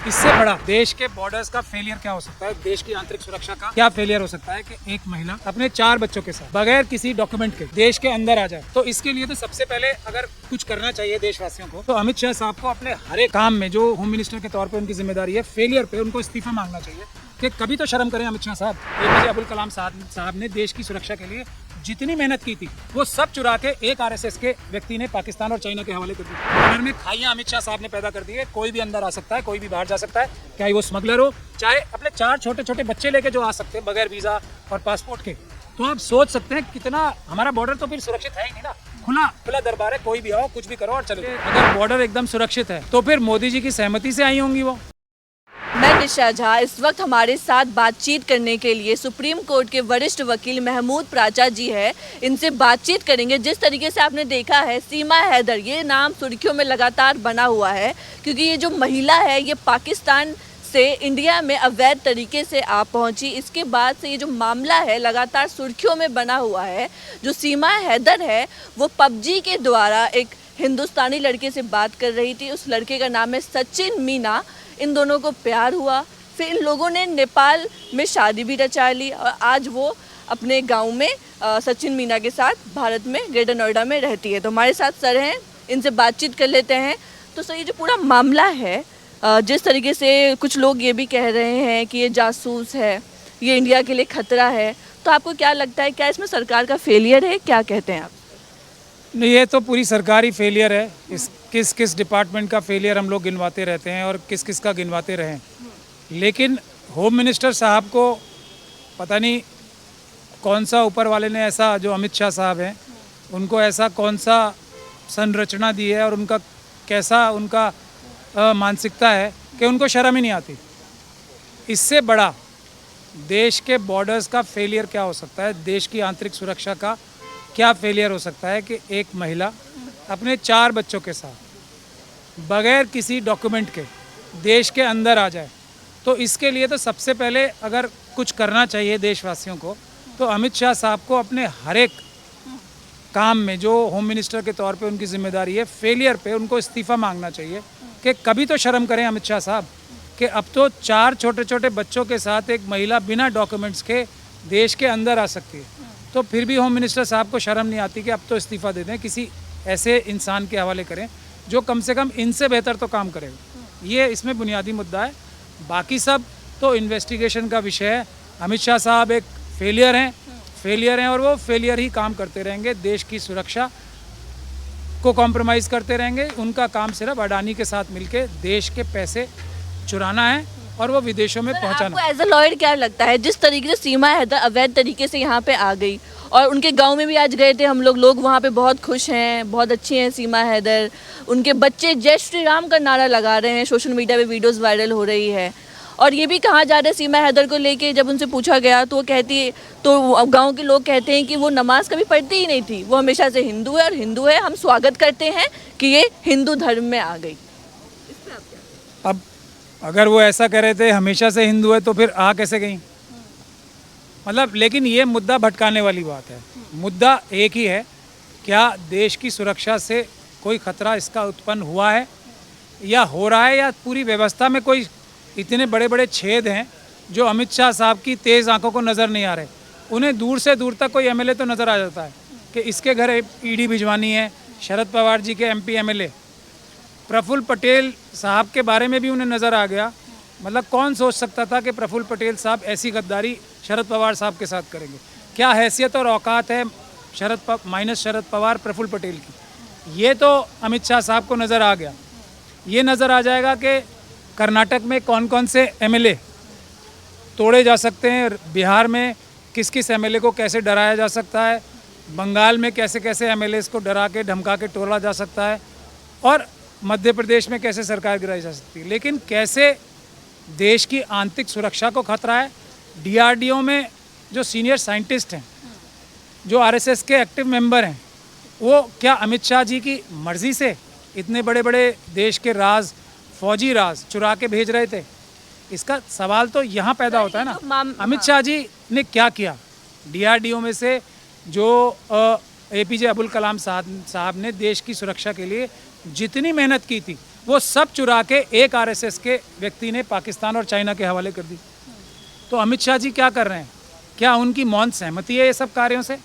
इससे बड़ा देश के बॉर्डर्स का फेलियर क्या हो सकता है, देश की आंतरिक सुरक्षा का क्या फेलियर हो सकता है कि एक महिला अपने 4 बच्चों के साथ बगैर किसी डॉक्यूमेंट के देश के अंदर आ जाए। तो इसके लिए तो सबसे पहले अगर कुछ करना चाहिए देशवासियों को, तो अमित शाह साहब को अपने हर एक काम में जो होम मिनिस्टर के तौर पे उनकी जिम्मेदारी है, फेलियर पे उनको इस्तीफा मांगना चाहिए कि कभी तो शर्म करें अमित शाह साहब। एपीजे अब्दुल कलाम साहब ने देश की सुरक्षा के लिए जितनी मेहनत की थी वो सब चुरा के एक आरएसएस के व्यक्ति ने पाकिस्तान और चाइना के हवाले कर दी। बॉर्डर में खाइयां अमित शाह साहब ने पैदा कर दी है, कोई भी अंदर आ सकता है, कोई भी बाहर जा सकता है, चाहे वो स्मगलर हो, चाहे अपने 4 छोटे छोटे बच्चे लेके जो आ सकते हैं बगैर वीजा और पासपोर्ट के। तो आप सोच सकते हैं कितना हमारा बॉर्डर तो फिर सुरक्षित है ही नहीं ना, खुला दरबार है, कोई भी आओ कुछ भी करो और चलो। अगर बॉर्डर एकदम सुरक्षित है तो फिर मोदी जी की सहमति से आई होंगी वो। मैं निशा झा। इस वक्त हमारे साथ बातचीत करने के लिए सुप्रीम कोर्ट के वरिष्ठ वकील महमूद प्राचा जी है। इनसे बातचीत करेंगे। जिस तरीके से आपने देखा है, सीमा हैदर, ये नाम सुर्खियों में लगातार बना हुआ है क्योंकि ये जो महिला है ये पाकिस्तान से इंडिया में अवैध तरीके से आ पहुंची। इसके बाद से ये जो मामला है लगातार सुर्खियों में बना हुआ है। जो सीमा हैदर है वो पबजी के द्वारा एक हिंदुस्तानी लड़के से बात कर रही थी। उस लड़के का नाम है सचिन मीना। इन दोनों को प्यार हुआ, फिर इन लोगों ने नेपाल में शादी भी रचा ली और आज वो अपने गांव में सचिन मीना के साथ भारत में ग्रेटर नोएडा में रहती है। तो हमारे साथ सर हैं, इनसे बातचीत कर लेते हैं। तो सर, ये जो पूरा मामला है, जिस तरीके से कुछ लोग ये भी कह रहे हैं कि ये जासूस है, ये इंडिया के लिए खतरा है, तो आपको क्या लगता है, क्या इसमें सरकार का फेलियर है, क्या कहते हैं आप? नहीं, ये तो पूरी सरकारी फेलियर है। इस किस डिपार्टमेंट का फेलियर हम लोग गिनवाते रहते हैं और किस का गिनवाते रहें, लेकिन होम मिनिस्टर साहब को पता नहीं कौन सा ऊपर वाले ने ऐसा, जो अमित शाह साहब हैं, उनको ऐसा कौन सा संरचना दी है और उनका कैसा उनका मानसिकता है कि उनको शर्म ही नहीं आती। इससे बड़ा देश के बॉर्डर्स का फेलियर क्या हो सकता है, देश की आंतरिक सुरक्षा का क्या फेलियर हो सकता है कि एक महिला अपने 4 बच्चों के साथ बगैर किसी डॉक्यूमेंट के देश के अंदर आ जाए। तो इसके लिए तो सबसे पहले अगर कुछ करना चाहिए देशवासियों को, तो अमित शाह साहब को अपने हर एक काम में जो होम मिनिस्टर के तौर पे उनकी जिम्मेदारी है, फेलियर पे उनको इस्तीफा मांगना चाहिए कि कभी तो शर्म करें अमित शाह साहब कि अब तो 4 छोटे छोटे बच्चों के साथ एक महिला बिना डॉक्यूमेंट्स के देश के अंदर आ सकती है। तो फिर भी होम मिनिस्टर साहब को शर्म नहीं आती कि अब तो इस्तीफा दे दें, किसी ऐसे इंसान के हवाले करें जो कम से कम इनसे बेहतर तो काम करेगा। ये इसमें बुनियादी मुद्दा है। बाकी सब तो इन्वेस्टिगेशन का विषय है। अमित शाह साहब एक फेलियर हैं और वो फेलियर ही काम करते रहेंगे, देश की सुरक्षा को कॉम्प्रोमाइज़ करते रहेंगे। उनका काम सिर्फ अडानी के साथ मिलके देश के पैसे चुराना है और वो विदेशों में पहुंचाना। आपको एज अ लॉयर क्या लगता है, जिस तरीके से सीमा हैदर अवैध तरीके से यहाँ पे आ गई और उनके गांव में भी आज गए थे हम लोग वहाँ पे बहुत खुश हैं, बहुत अच्छी हैं सीमा हैदर। उनके बच्चे जय श्री राम का नारा लगा रहे हैं, सोशल मीडिया पे वीडियोस वायरल हो रही है। और ये भी कहा जा रहा है सीमा हैदर को लेके, जब उनसे पूछा गया तो वो कहती है, तो गाँव के लोग कहते हैं कि वो नमाज कभी पढ़ती ही नहीं थी, वो हमेशा से हिंदू है और हिंदू है, हम स्वागत करते हैं कि ये हिंदू धर्म में आ गई। अब अगर वो ऐसा कह रहे थे हमेशा से हिंदू है, तो फिर आ कैसे गई? मतलब, लेकिन ये मुद्दा भटकाने वाली बात है। मुद्दा एक ही है, क्या देश की सुरक्षा से कोई खतरा इसका उत्पन्न हुआ है या हो रहा है, या पूरी व्यवस्था में कोई इतने बड़े बड़े छेद हैं जो अमित शाह साहब की तेज़ आंखों को नज़र नहीं आ रहे। उन्हें दूर से दूर तक कोई एमएलए तो नज़र आ जाता है कि इसके घर ईडी भिजवानी है। शरद पवार जी के एमपी एमएलए प्रफुल्ल पटेल साहब के बारे में भी उन्हें नज़र आ गया। मतलब कौन सोच सकता था कि प्रफुल्ल पटेल साहब ऐसी गद्दारी शरद पवार साहब के साथ करेंगे? क्या हैसियत और औकात है शरद पवार प्रफुल्ल पटेल की? ये तो अमित शाह साहब को नज़र आ गया। ये नज़र आ जाएगा कि कर्नाटक में कौन कौन से एमएलए तोड़े जा सकते हैं, बिहार में किस एमएलए को कैसे डराया जा सकता है, बंगाल में कैसे कैसे एमएलए को डरा के धमका के तोड़ा जा सकता है, और मध्य प्रदेश में कैसे सरकार गिराई जा सकती है। लेकिन कैसे देश की आंतरिक सुरक्षा को खतरा है। डीआरडीओ में जो सीनियर साइंटिस्ट हैं, जो आरएसएस के एक्टिव मेंबर हैं, वो क्या अमित शाह जी की मर्जी से इतने बड़े बड़े देश के राज, फौजी राज चुरा के भेज रहे थे? इसका सवाल तो यहाँ पैदा होता है ना। अमित शाह जी ने क्या किया? डीआरडीओ में से जो एपीजे अब्दुल कलाम साहब ने देश की सुरक्षा के लिए जितनी मेहनत की थी वो सब चुरा के एक आरएसएस के व्यक्ति ने पाकिस्तान और चाइना के हवाले कर दी। तो अमित शाह जी क्या कर रहे हैं? क्या उनकी मौन सहमति है ये सब कार्यों से,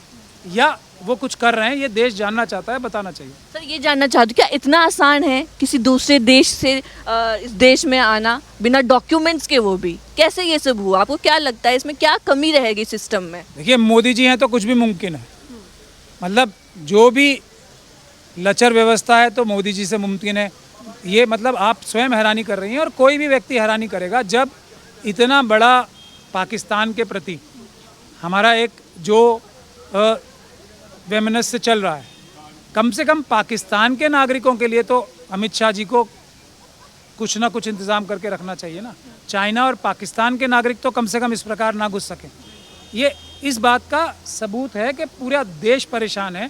या वो कुछ कर रहे हैं? ये देश जानना चाहता है, बताना चाहिए। सर ये जानना चाहती हूँ, क्या इतना आसान है किसी दूसरे देश से इस देश में आना बिना डॉक्यूमेंट्स के? वो भी कैसे ये सब हुआ? आपको क्या लगता है इसमें क्या कमी रहेगी सिस्टम में? देखिए, मोदी जी हैं तो कुछ भी मुमकिन है। मतलब जो भी लचर व्यवस्था है तो मोदी जी से मुमकिन है। ये मतलब आप स्वयं हैरानी कर रही हैं, और कोई भी व्यक्ति हैरानी करेगा जब इतना बड़ा पाकिस्तान के प्रति हमारा एक जो वैमनस्य चल रहा है। कम से कम पाकिस्तान के नागरिकों के लिए तो अमित शाह जी को कुछ ना कुछ इंतज़ाम करके रखना चाहिए ना। चाइना और पाकिस्तान के नागरिक तो कम से कम इस प्रकार ना घुस सकें। ये इस बात का सबूत है कि पूरा देश परेशान है।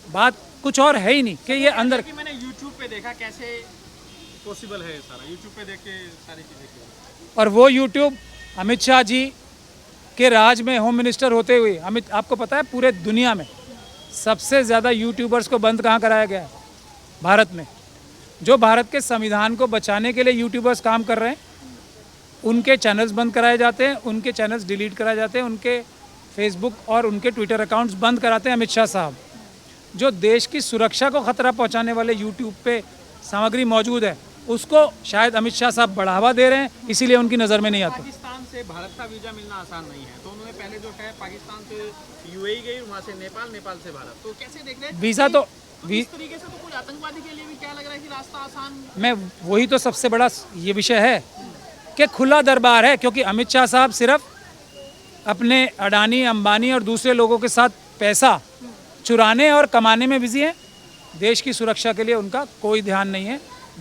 बात कुछ और है ही नहीं कि ये अंदर। कि मैंने YouTube पे देखा कैसे पॉसिबल है, सारा YouTube पे देख के सारी चीज़ें की। और वो यूट्यूब अमित शाह जी के राज में होम मिनिस्टर होते हुए, आपको पता है पूरे दुनिया में सबसे ज़्यादा यूट्यूबर्स को बंद कहाँ कराया गया है? भारत में। जो भारत के संविधान को बचाने के लिए यूट्यूबर्स काम कर रहे हैं, उनके चैनल्स बंद कराए जाते हैं, उनके चैनल्स डिलीट कराए जाते हैं, उनके फेसबुक और उनके ट्विटर अकाउंट्स बंद कराते हैं अमित शाह साहब। जो देश की सुरक्षा को खतरा पहुंचाने वाले यूट्यूब पे सामग्री मौजूद है, उसको शायद अमित शाह साहब बढ़ावा दे रहे हैं, इसीलिए उनकी नज़र में नहीं आता। पाकिस्तान से भारत का वीज़ा मिलना आसान नहीं है, तो उन्होंने पहले जो है पाकिस्तान से यूएई गई, वहाँ से नेपाल, नेपाल से भारत। तो कैसे देख रहे हैं वीज़ा तो इस तरीके से? तो कोई आतंकवादी के लिए भी क्या लग रहा है कि रास्ता आसान? मैं वही तो सबसे बड़ा ये विषय है कि खुला दरबार है, क्योंकि अमित शाह साहब सिर्फ अपने अडानी, अंबानी और दूसरे लोगों के साथ पैसा चुराने और कमाने में बिजी हैं। देश की सुरक्षा के लिए उनका कोई ध्यान नहीं है,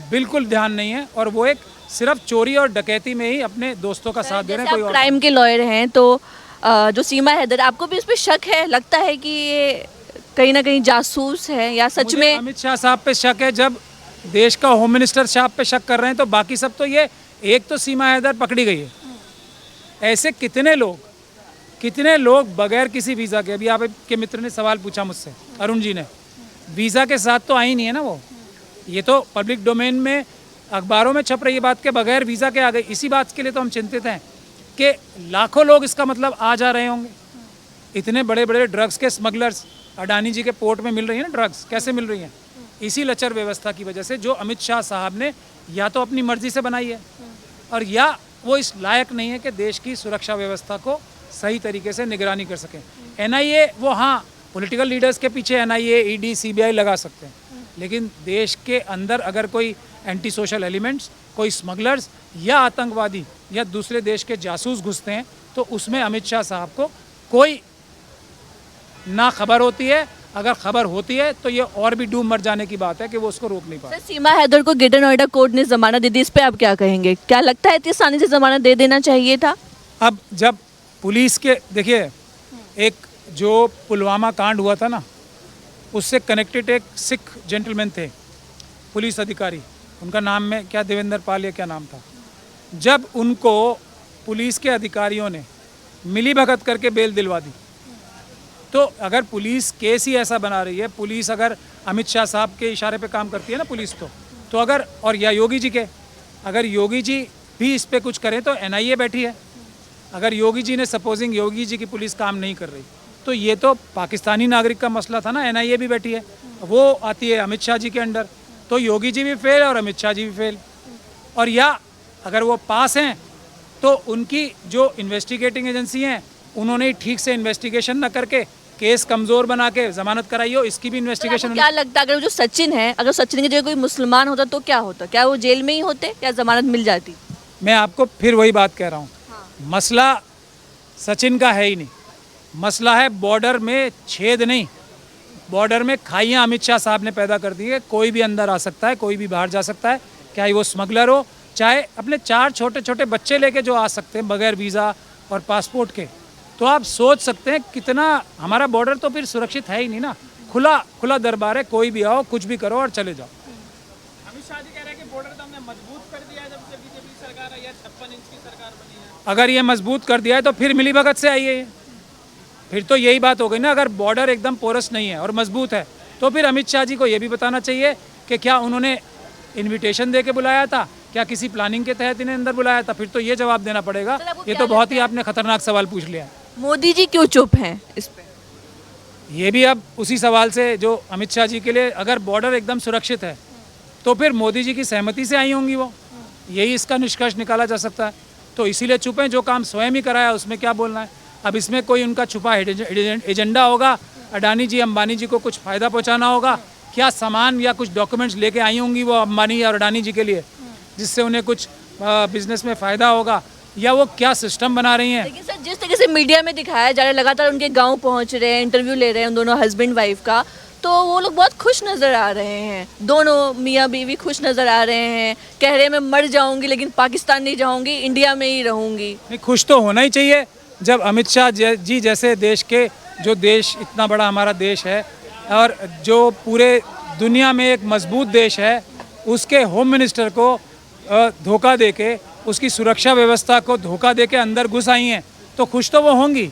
बिल्कुल ध्यान नहीं है। और वो एक सिर्फ चोरी और डकैती में ही अपने दोस्तों का साथ दे रहे हैं। कोई और क्राइम के लॉयर हैं, तो जो सीमा हैदर, आपको भी इस पर शक है? लगता है कि ये कहीं ना कहीं जासूस है, या सच मुझे में? अमित शाह साहब पे शक है। जब देश का होम मिनिस्टर साहब पे शक कर रहे हैं तो बाकी सब तो ये एक तो सीमा हैदर पकड़ी गई है। ऐसे कितने लोग बगैर किसी वीज़ा के, अभी आपके मित्र ने सवाल पूछा मुझसे, अरुण जी ने, वीज़ा के साथ तो आई नहीं है ना वो। ये तो पब्लिक डोमेन में अखबारों में छप रही है बात के बगैर वीज़ा के आ गई। इसी बात के लिए तो हम चिंतित हैं कि लाखों लोग इसका मतलब आ जा रहे होंगे। इतने बड़े बड़े ड्रग्स के स्मगलर्स अडानी जी के पोर्ट में मिल रही है ना ड्रग्स, कैसे मिल रही हैं? इसी लचर व्यवस्था की वजह से, जो अमित शाह साहब ने या तो अपनी मर्जी से बनाई है, और या वो इस लायक नहीं है कि देश की सुरक्षा व्यवस्था को सही तरीके से निगरानी कर सकें। एनआईए, वो हाँ पॉलिटिकल लीडर्स के पीछे एनआईए, ईडी, सीबीआई लगा सकते हैं, लेकिन देश के अंदर अगर कोई एंटी सोशल एलिमेंट्स, कोई स्मगलर्स या आतंकवादी या दूसरे देश के जासूस घुसते हैं, तो उसमें अमित शाह साहब को कोई ना खबर होती है। अगर खबर होती है तो ये और भी डूब मर जाने की बात है कि वो उसको रोक नहीं पाते। सर, सीमा हैदर को ग्रेटर नोएडा कोर्ट ने जमानत दे दी, इस पे आप क्या कहेंगे? क्या लगता है इतनी आसानी से जमानत दे देना चाहिए था? अब जब पुलिस के, देखिए, एक जो पुलवामा कांड हुआ था ना, उससे कनेक्टेड एक सिख जेंटलमैन थे, पुलिस अधिकारी, उनका नाम में क्या, देवेंद्र पाल या क्या नाम था। जब उनको पुलिस के अधिकारियों ने मिली भगत करके बेल दिलवा दी, तो अगर पुलिस केस ही ऐसा बना रही है, पुलिस अगर अमित शाह साहब के इशारे पे काम करती है ना पुलिस, तो अगर, और या योगी जी के, अगर योगी जी भी इस पे कुछ करें तो एनआईए बैठी है। अगर योगी जी ने, सपोजिंग योगी जी की पुलिस काम नहीं कर रही, तो ये तो पाकिस्तानी नागरिक का मसला था ना, एनआईए भी बैठी है, वो आती है अमित शाह जी के अंडर, तो योगी जी भी फेल और अमित शाह जी भी फेल। और या अगर वो पास हैं तो उनकी जो इन्वेस्टिगेटिंग एजेंसी हैं, उन्होंने ठीक से इन्वेस्टिगेशन न करके केस कमज़ोर बना के ज़मानत कराई हो, इसकी भी इन्वेस्टिगेशन। क्या लगता है, अगर जो सचिन है, अगर सचिन की जगह कोई मुसलमान होता तो क्या होता? क्या वो जेल में ही होते या जमानत मिल जाती? मैं आपको फिर वही बात कह रहा हूँ, मसला सचिन का है ही नहीं, मसला है बॉर्डर में छेद नहीं, बॉर्डर में खाइयाँ अमित शाह साहब ने पैदा कर दी है। कोई भी अंदर आ सकता है, कोई भी बाहर जा सकता है, चाहे वो स्मगलर हो, चाहे अपने 4 छोटे छोटे बच्चे लेके जो आ सकते हैं बगैर वीज़ा और पासपोर्ट के। तो आप सोच सकते हैं कितना हमारा बॉर्डर तो फिर सुरक्षित है ही नहीं ना। खुला दरबार है, कोई भी आओ, कुछ भी करो और चले जाओ। अमित शाह जी कह रहे हैं कि बॉर्डर तो हमने मजबूत कर दिया है जब से बीजेपी सरकार है, या 56 इंच की सरकार बनी है। अगर ये मजबूत कर दिया है तो फिर मिली भगत से आइए, फिर तो यही बात हो गई ना। अगर बॉर्डर एकदम पोरस नहीं है और मजबूत है, तो फिर अमित शाह जी को ये भी बताना चाहिए कि क्या उन्होंने इनविटेशन दे के बुलाया था, क्या किसी प्लानिंग के तहत इन्हें अंदर बुलाया था? फिर तो ये जवाब देना पड़ेगा। सर, आपको ये क्या तो बहुत ही लगता है? आपने खतरनाक सवाल पूछ लिया। मोदी जी क्यों चुप हैं इस पे? ये भी अब उसी सवाल से जो अमित शाह जी के लिए, अगर बॉर्डर एकदम सुरक्षित है तो फिर मोदी जी की सहमति से आई होंगी वो, यही इसका निष्कर्ष निकाला जा सकता है। तो इसीलिए चुप हैं, जो काम स्वयं ही कराया उसमें क्या बोलना है। अब इसमें कोई उनका छुपा एजेंडा होगा, अडानी जी अंबानी जी को कुछ फ़ायदा पहुंचाना होगा, क्या सामान या कुछ डॉक्यूमेंट्स लेके आई होंगी वो अंबानी और अडानी जी के लिए, जिससे उन्हें कुछ बिजनेस में फ़ायदा होगा, या वो क्या सिस्टम बना रही हैं। लेकिन सर, जिस तरीके से मीडिया में दिखाया जा रहा है, लगातार उनके गांव पहुंच रहे हैं, इंटरव्यू ले रहे हैं उन दोनों हस्बैंड वाइफ का, तो वो लोग बहुत खुश नज़र आ रहे हैं। दोनों मियाँ बीवी खुश नज़र आ रहे हैं, कह रहे हैं मैं मर जाऊंगी लेकिन पाकिस्तान नहीं जाऊंगी, इंडिया में ही रहूंगी। नहीं, खुश तो होना ही चाहिए जब अमित शाह जी जैसे देश के, जो देश इतना बड़ा हमारा देश है और जो पूरे दुनिया में एक मजबूत देश है, उसके होम मिनिस्टर को धोखा देके, उसकी सुरक्षा व्यवस्था को धोखा देके अंदर घुस आई हैं, तो खुश तो वो होंगी,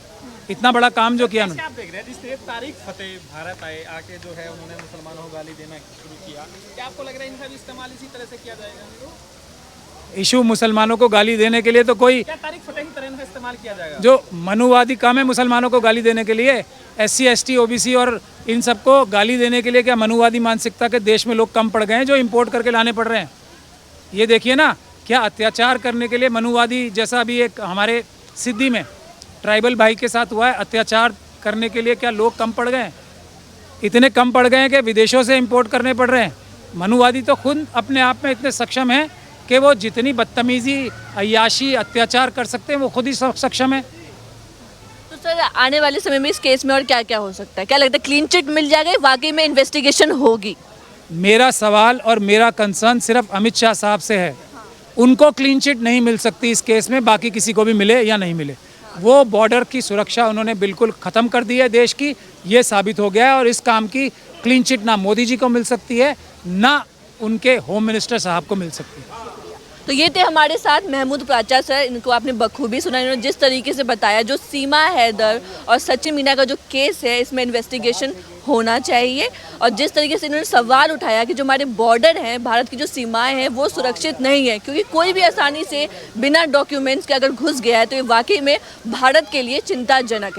इतना बड़ा काम जो किया कैसे आप देख रहे हैं जिस तारीख फतेह भारत आए आके जो है उन्होंने मुसलमानों को गाली देना शुरू किया, क्या आपको लग रहा है इनका भी इस्तेमाल इसी तरह से किया जाएगा? इशू मुसलमानों को गाली देने के लिए तो कोई, क्या तारीख फतेह की तरह इनका इस्तेमाल किया जाएगा? जो मनुवादी काम है मुसलमानों को गाली देने के लिए, SC ST OBC और इन सबको गाली देने के लिए, क्या मनुवादी मानसिकता के देश में लोग कम पड़ गए हैं जो इंपोर्ट करके लाने पड़ रहे हैं? ये देखिए ना, क्या अत्याचार करने के लिए मनुवादी, जैसा अभी एक हमारे सिद्धि में ट्राइबल भाई के साथ हुआ है, अत्याचार करने के लिए क्या लोग कम पड़ गए हैं? इतने कम पड़ गए हैं कि विदेशों से इंपोर्ट करने पड़ रहे हैं। मनुवादी तो खुद अपने आप में इतने सक्षम हैं कि वो जितनी बदतमीजी, अय्याशी, अत्याचार कर सकते हैं वो खुद ही सक्षम है। तो सर, आने वाले समय में इस केस में और क्या क्या हो सकता है? क्या लगता है क्लीन चिट मिल जाएगा, वाकई में इन्वेस्टिगेशन होगी? मेरा सवाल और मेरा कंसर्न सिर्फ अमित शाह साहब से है। उनको क्लीन चिट नहीं मिल सकती इस केस में, बाकी किसी को भी मिले या नहीं मिले। वो बॉर्डर की सुरक्षा उन्होंने बिल्कुल ख़त्म कर दी है देश की, ये साबित हो गया है। और इस काम की क्लीन चिट ना मोदी जी को मिल सकती है, ना उनके होम मिनिस्टर साहब को मिल सकती है। तो ये थे हमारे साथ महमूद प्राचा सर, इनको आपने बखूबी सुना, इन्होंने जिस तरीके से बताया जो सीमा हैदर और सचिन मीना का जो केस है इसमें इन्वेस्टिगेशन होना चाहिए, और जिस तरीके से इन्होंने सवाल उठाया कि जो हमारे बॉर्डर हैं, भारत की जो सीमाएं हैं वो सुरक्षित नहीं है, क्योंकि कोई भी आसानी से बिना डॉक्यूमेंट्स के अगर घुस गया है तो ये वाकई में भारत के लिए चिंताजनक है।